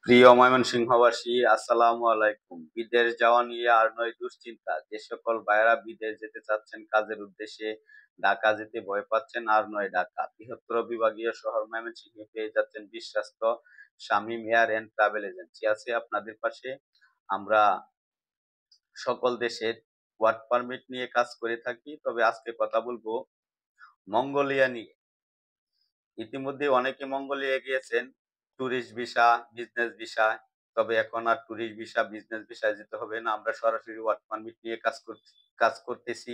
প্রিয় ময়মনসিংহবাসী, আসসালামু আলাইকুম। বিদেশ যাওয়া নিয়ে আর নয় দুশ্চিন্তা। যে সকল ভাইয়েরা বিদেশ যেতে চাচ্ছেন কাজের উদ্দেশ্যে, ঢাকা যেতে ভয় পাচ্ছেন আর নয় ঢাকা। বৃহত্তর বিভাগীয় শহর ময়মনসিংহে পেয়ে যাচ্ছেন বিশ্বস্ত Shamim air and travel agency আছে আপনাদের পাশে। আমরা সকল দেশের ওয়ার্ক পারমিট নিয়ে কাজ করে থাকি, তবে আজকে কথা বলবো মঙ্গোলিয়া নিয়ে। ইতিমধ্যে অনেকে মঙ্গোলিয়া গিয়েছেন ট্যুরিস্ট ভিসা, বিজনেস ভিসা। তবে এখন আর ট্যুরিস্ট ভিসা, বিজনেস ভিসায় যেতে হবে না, আমরা সরাসরি ওয়ার্ক পারমিট নিয়ে কাজ করতেছি।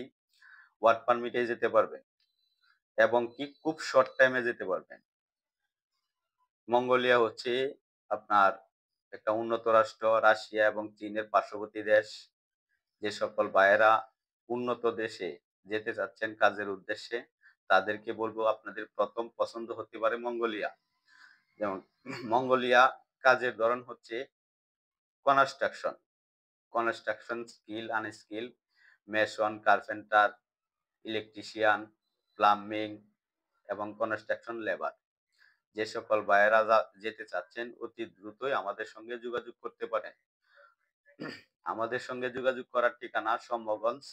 ওয়ার্ক পারমিটে যেতে পারবেন এবং কি খুব শর্ট টাইমে যেতে পারবেন। মঙ্গোলিয়া হচ্ছে আপনার একটা উন্নত রাষ্ট্র, রাশিয়া এবং চীনের পার্শ্ববর্তী দেশ। যে সকল ভাইয়েরা উন্নত দেশে যেতে চাচ্ছেন কাজের উদ্দেশ্যে, তাদেরকে বলবো আপনাদের প্রথম পছন্দ হতে পারে মঙ্গোলিয়া। যেমন মঙ্গোলিয়া কাজের ধরন হচ্ছে construction, skill unskilled, Mason, carpenter, electrician, plumbing এবং কনস্ট্রাকশন লেবার। যে সকল ভাইয়েরা যেতে চাচ্ছেন অতি দ্রুতই আমাদের সঙ্গে যোগাযোগ করতে পারেন। আমাদের সঙ্গে যোগাযোগ করার ঠিকানা সম্ভবগঞ্জ,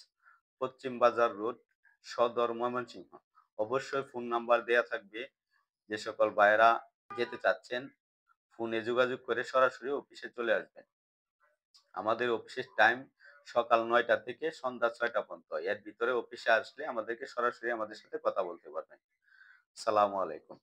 পশ্চিম বাজার রোড, সদর, ময়মনসিংহ। অবশ্যই ফোন নাম্বার দেয়া থাকবে। যে সকল ভাইয়েরা যেতে চাচ্ছেন ফোনে যোগাযোগ করে সরাসরি অফিসে চলে আসবেন। আমাদের অফিসের টাইম সকাল 9টা থেকে সন্ধ্যা 6টা পর্যন্ত। এর ভিতরে অফিসে আসলে আমাদেরকে সরাসরি আমাদের সাথে কথা বলতে পারবেন। আসসালামু আলাইকুম।